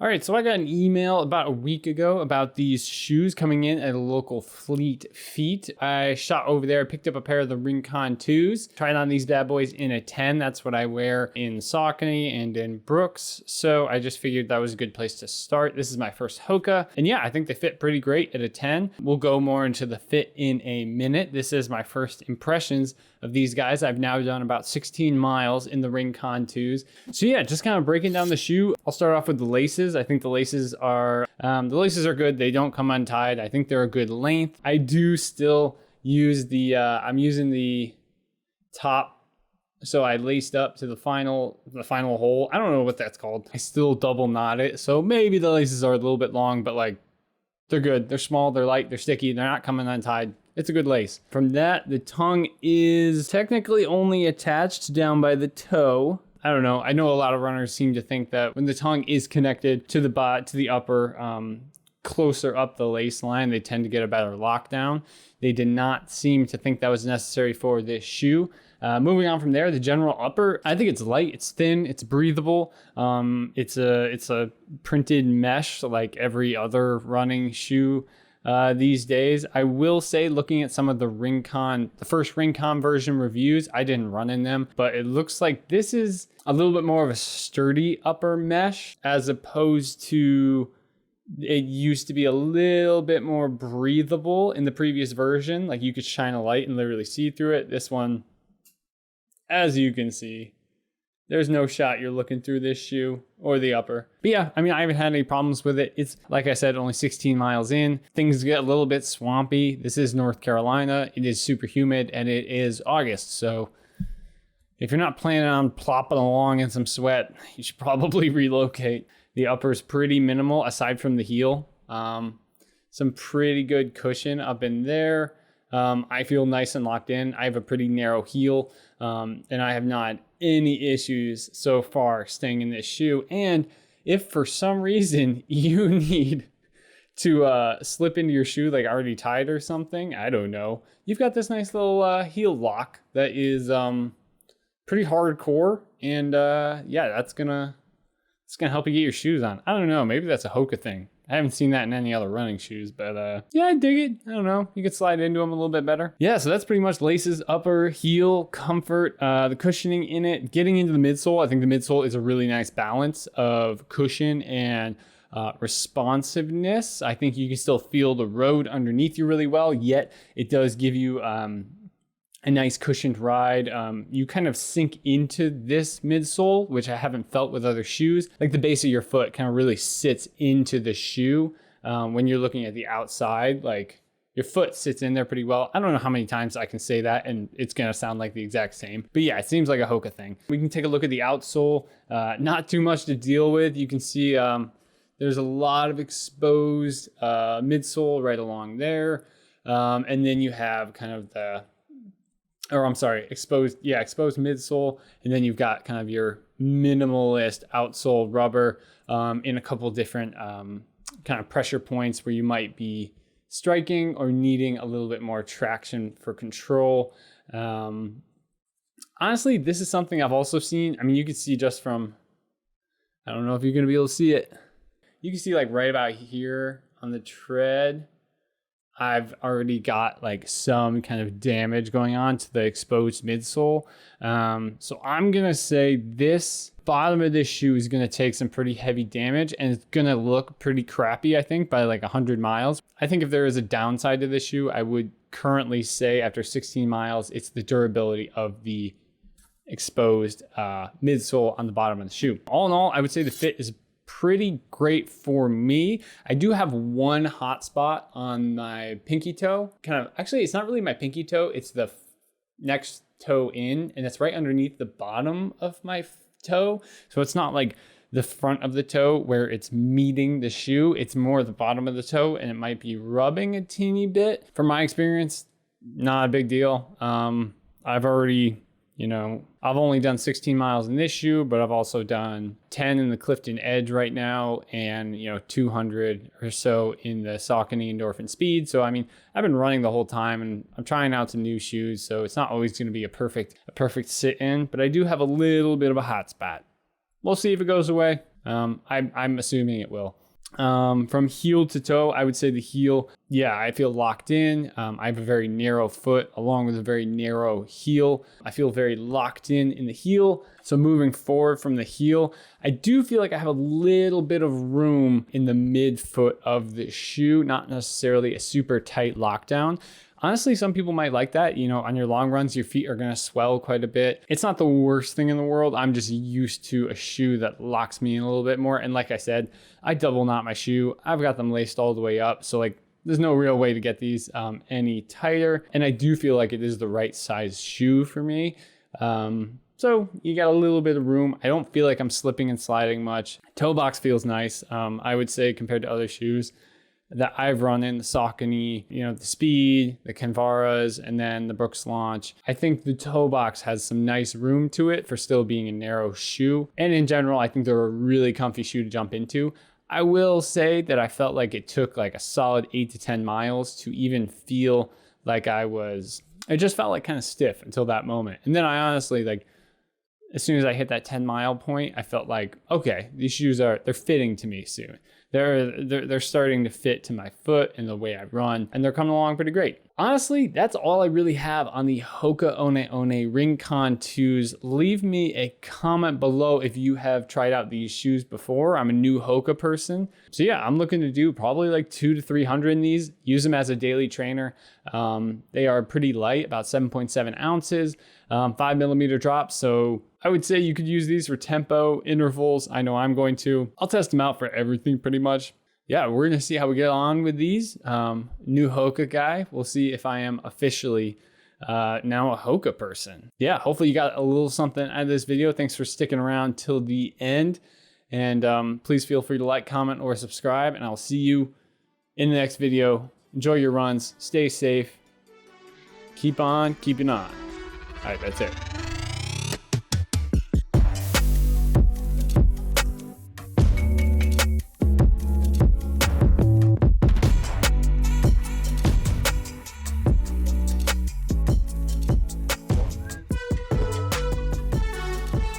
All right, so I got an email about a week ago about these shoes coming in at a local Fleet Feet. I shot over there, picked up a pair of the Rincon 2s, tried on these bad boys in a 10. That's what I wear in Saucony and in Brooks. So I just figured that was a good place to start. This is my first Hoka. And yeah, I think they fit pretty great at a 10. We'll go more into the fit in a minute. This is my first impressions of these guys. I've now done about 16 miles in the Rincon 2s. So yeah, just kind of breaking down the shoe. I'll start off with the laces. I think the laces are good. They don't come untied. I think they're a good length. I do still use the, I'm using the top. So I laced up to the final hole. I don't know what that's called. I still double knot it. So maybe the laces are a little bit long, but like they're good. They're small, they're light, they're sticky. They're not coming untied. It's a good lace. From that, the tongue is technically only attached down by the toe. I don't know. I know a lot of runners seem to think that when the tongue is connected to the upper, closer up the lace line, they tend to get a better lockdown. They did not seem to think that was necessary for this shoe. Moving on from there, the general upper, I think it's light, it's thin, it's breathable. It's a printed mesh like every other running shoe these days. I will say, looking at some of the first Rincon version reviews, I didn't run in them, but it looks like this is a little bit more of a sturdy upper mesh as opposed to it used to be a little bit more breathable in the previous version. Like you could shine a light and literally see through it. This one, as you can see, there's no shot you're looking through this shoe or the upper. But yeah, I mean, I haven't had any problems with it. It's, like I said, only 16 miles in. Things get a little bit swampy. This is North Carolina. It is super humid and it is August. So if you're not planning on plopping along in some sweat, you should probably relocate. The upper is pretty minimal aside from the heel. Some pretty good cushion up in there. I feel nice and locked in. I have a pretty narrow heel, and I have not any issues so far staying in this shoe. And if for some reason you need to slip into your shoe like already tied or something, I don't know, you've got this nice little heel lock that is pretty hardcore, and yeah, it's gonna help you get your shoes on. I don't know, maybe that's a Hoka thing. I haven't seen that in any other running shoes, but yeah, I dig it. I don't know. You could slide into them a little bit better. Yeah, so that's pretty much laces, upper, heel, comfort, the cushioning in it. Getting into the midsole, I think the midsole is a really nice balance of cushion and responsiveness. I think you can still feel the road underneath you really well, yet it does give you a nice cushioned ride. You kind of sink into this midsole, which I haven't felt with other shoes. Like the base of your foot kind of really sits into the shoe when you're looking at the outside. Like your foot sits in there pretty well. I don't know how many times I can say that and it's gonna sound like the exact same. But yeah, it seems like a Hoka thing. We can take a look at the outsole. Not too much to deal with. You can see there's a lot of exposed midsole right along there. And then you have kind of exposed midsole. And then you've got kind of your minimalist outsole rubber in a couple different kind of pressure points where you might be striking or needing a little bit more traction for control. Honestly, this is something I've also seen. I mean, you can see just from, I don't know if you're gonna be able to see it. You can see like right about here on the tread, I've already got like some kind of damage going on to the exposed midsole. So I'm gonna say this bottom of this shoe is gonna take some pretty heavy damage and it's gonna look pretty crappy, I think, by like 100 miles. I think if there is a downside to this shoe, I would currently say after 16 miles, it's the durability of the exposed midsole on the bottom of the shoe. All in all, I would say the fit is pretty great for me. I do have one hot spot on my pinky toe. Actually, it's not really my pinky toe. It's the next toe in, and it's right underneath the bottom of my toe. So it's not like the front of the toe where it's meeting the shoe. It's more the bottom of the toe, and it might be rubbing a teeny bit. From my experience, not a big deal. I've already, I've only done 16 miles in this shoe, but I've also done 10 in the Clifton Edge right now and, 200 or so in the Saucony Endorphin Speed. So, I mean, I've been running the whole time and I'm trying out some new shoes. So it's not always going to be a perfect sit in, but I do have a little bit of a hot spot. We'll see if it goes away. I'm assuming it will. From heel to toe, I would say the heel, I feel locked in. I have a very narrow foot along with a very narrow heel. I feel very locked in the heel. So moving forward from the heel, I do feel like I have a little bit of room in the midfoot of the shoe, not necessarily a super tight lockdown. Honestly, some people might like that. On your long runs, your feet are going to swell quite a bit. It's not the worst thing in the world. I'm just used to a shoe that locks me in a little bit more. And like I said, I double knot my shoe. I've got them laced all the way up. So there's no real way to get these any tighter. And I do feel like it is the right size shoe for me. So you got a little bit of room. I don't feel like I'm slipping and sliding much. Toe box feels nice. I would say compared to other shoes that I've run in, the Saucony, the Speed, the Canvaras, and then the Brooks Launch. I think the toe box has some nice room to it for still being a narrow shoe. And in general, I think they're a really comfy shoe to jump into. I will say that I felt like it took like a solid 8 to 10 miles to even feel like it just felt like kind of stiff until that moment. And then I honestly, as soon as I hit that 10-mile point, I felt like, okay, these shoes they're fitting to me soon. They're starting to fit to my foot and the way I run, and they're coming along pretty great. Honestly, that's all I really have on the Hoka One One Rincon 2s. Leave me a comment below if you have tried out these shoes before. I'm a new Hoka person. So yeah, I'm looking to do probably like 200 to 300 in these. Use them as a daily trainer. They are pretty light, about 7.7 ounces, 5mm drops. So I would say you could use these for tempo intervals. I know I'm going to. I'll test them out for everything pretty much. Yeah, we're going to see how we get on with these. New Hoka guy. We'll see if I am officially now a Hoka person. Yeah, hopefully you got a little something out of this video. Thanks for sticking around till the end. And please feel free to like, comment, or subscribe. And I'll see you in the next video. Enjoy your runs. Stay safe. Keep on keeping on. All right, that's it.